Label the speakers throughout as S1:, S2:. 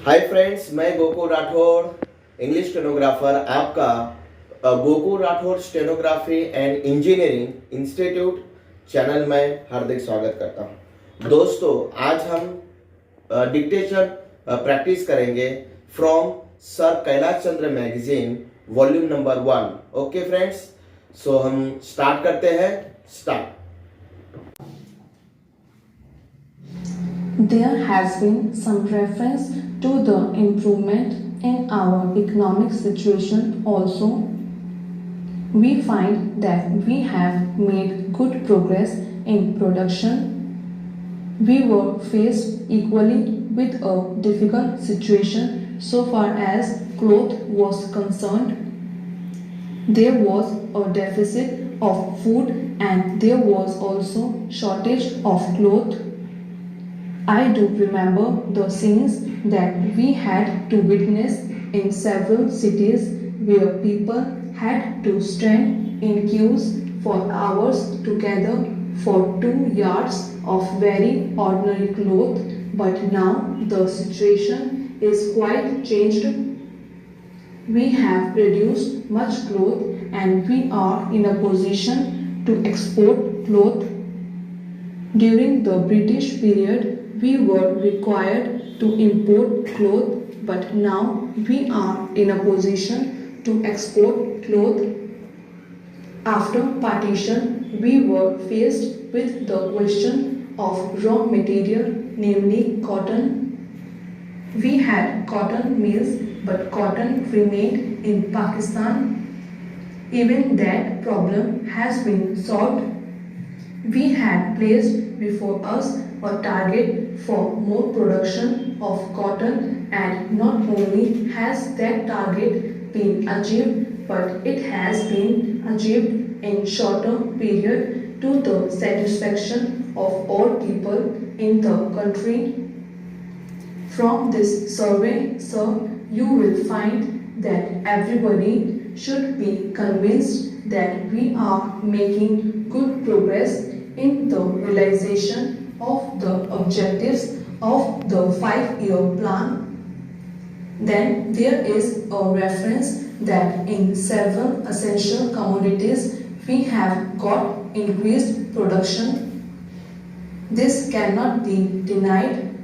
S1: Hi friends, मैं Gokul Rathore English stenographer आपका Gokul Rathore stenography and engineering institute channel में हार्दिक स्वागत करता हूं। दोस्तों, आज हम डिक्टेशन प्रैक्टिस करेंगे from sir Kailash Chandra magazine volume number 1। Okay friends, so हम स्टार्ट करते हैं। Start.
S2: There has been some reference to the improvement in our economic situation also. We find that we have made good progress in production. We were faced equally with a difficult situation so far as cloth was concerned. There was a deficit of food and there was also shortage of cloth. I do remember the scenes that we had to witness in several cities where people had to stand in queues for hours together for 2 yards of very ordinary cloth, but now the situation is quite changed. We have produced much cloth and we are in a position to export cloth. During the British period, we were required to import cloth, but now we are in a position to export cloth. After partition, we were faced with the question of raw material, namely cotton. We had cotton mills, but cotton remained in Pakistan. Even that problem has been solved. We had placed before us a target for more production of cotton, and not only has that target been achieved, but it has been achieved in shorter period to the satisfaction of all people in the country. From this survey, sir, you will find that everybody should be convinced that we are making good progress in the realization of the objectives of the 5-year plan. Then there is a reference that in several essential commodities we have got increased production. This cannot be denied.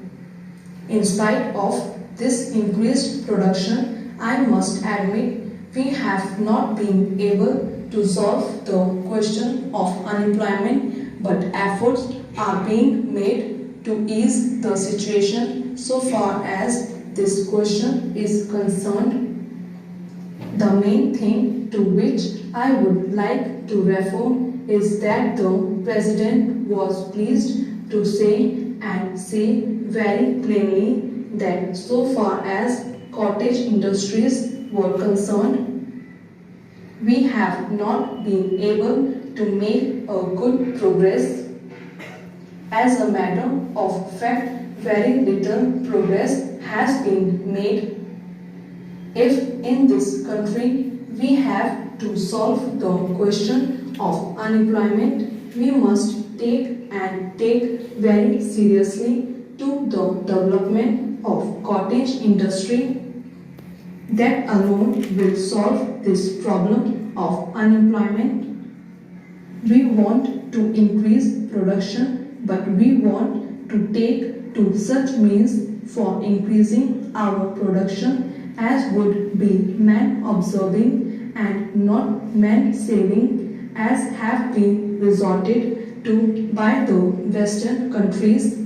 S2: In spite of this increased production, I must admit we have not been able to solve the question of unemployment, but efforts are being made to ease the situation so far as this question is concerned. The main thing to which I would like to refer is that the President was pleased to say very plainly that so far as cottage industries were concerned, we have not been able to make a good progress. As a matter of fact, very little progress has been made. If in this country we have to solve the question of unemployment, we must take very seriously to the development of cottage industry. That alone will solve this problem of unemployment. We want to increase production, but we want to take to such means for increasing our production as would be man observing and not man saving, as have been resorted to by the Western countries.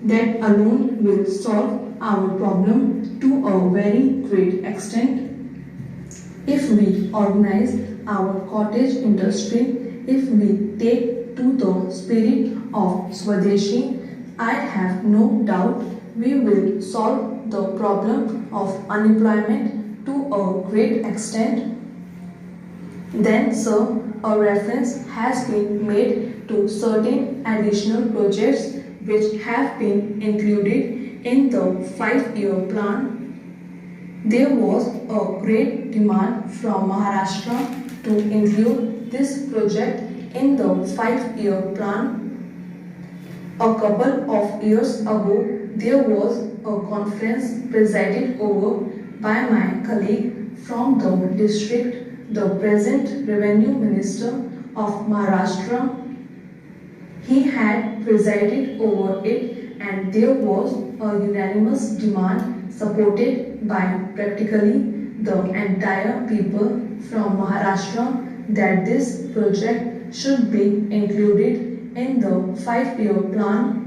S2: That alone will solve our problem to a very great extent. If we organize our cottage industry, if we take to the spirit of Swadeshi, I have no doubt we will solve the problem of unemployment to a great extent. Then, sir, a reference has been made to certain additional projects which have been included in the 5-year plan. There was a great demand from Maharashtra to include this project in the 5-year plan. A couple of years ago, there was a conference presided over by my colleague from the district, the present Revenue Minister of Maharashtra. He had presided over it, and there was a unanimous demand supported by practically the entire people from Maharashtra that this project should be included in the 5-year plan.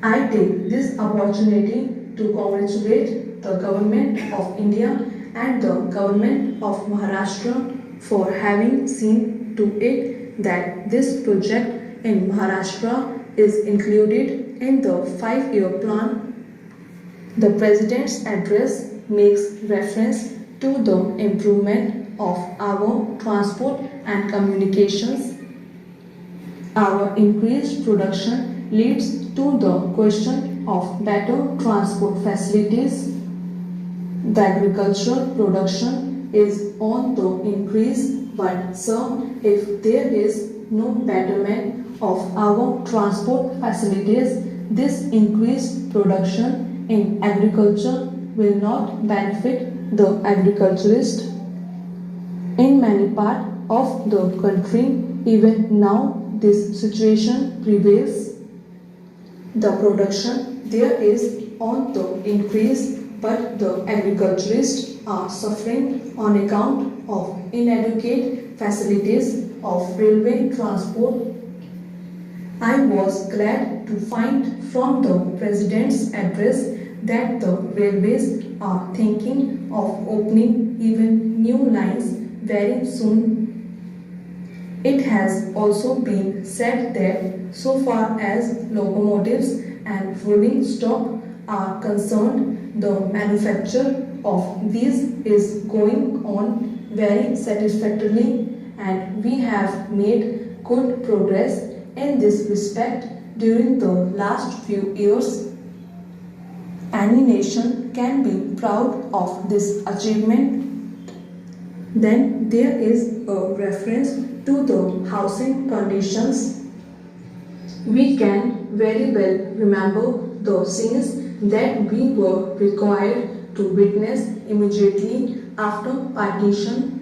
S2: I take this opportunity to congratulate the Government of India and the Government of Maharashtra for having seen to it that this project in Maharashtra is included in the 5-year plan. The President's address makes reference to the improvement of our transport and communications. Our increased production leads to the question of better transport facilities. The agricultural production is on the increase, but sir, if there is no betterment of our transport facilities, this increased production in agriculture will not benefit the agriculturist. In many parts of the country, even now this situation prevails. The production there is on the increase, but the agriculturists are suffering on account of inadequate facilities of railway transport. I was glad to find from the President's address that the railways are thinking of opening even new lines very soon. It has also been said that so far as locomotives and rolling stock are concerned, the manufacture of these is going on very satisfactorily, and we have made good progress in this respect during the last few years. Any nation can be proud of this achievement. Then there is a reference to the housing conditions. We can very well remember the scenes that we were required to witness immediately after partition.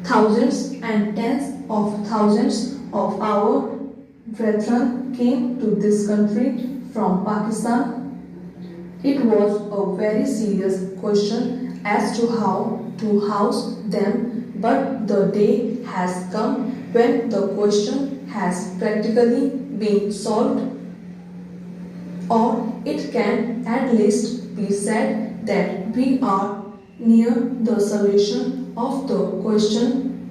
S2: Thousands and tens of thousands of our brethren came to this country from Pakistan. It was a very serious question as to how to house them, but the day has come when the question has practically been solved. Or it can at least be said that we are near the solution of the question.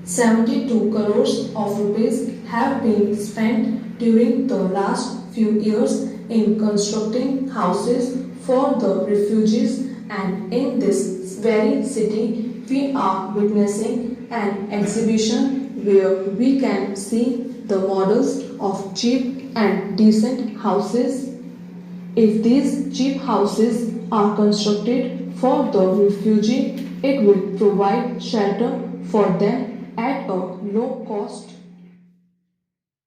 S2: 72 crores of rupees have been spent during the last few years in constructing houses for the refugees, and in this very city we are witnessing an exhibition where we can see the models of cheap and decent houses. If these cheap houses are constructed for the refugee, it will provide shelter for them at a low cost.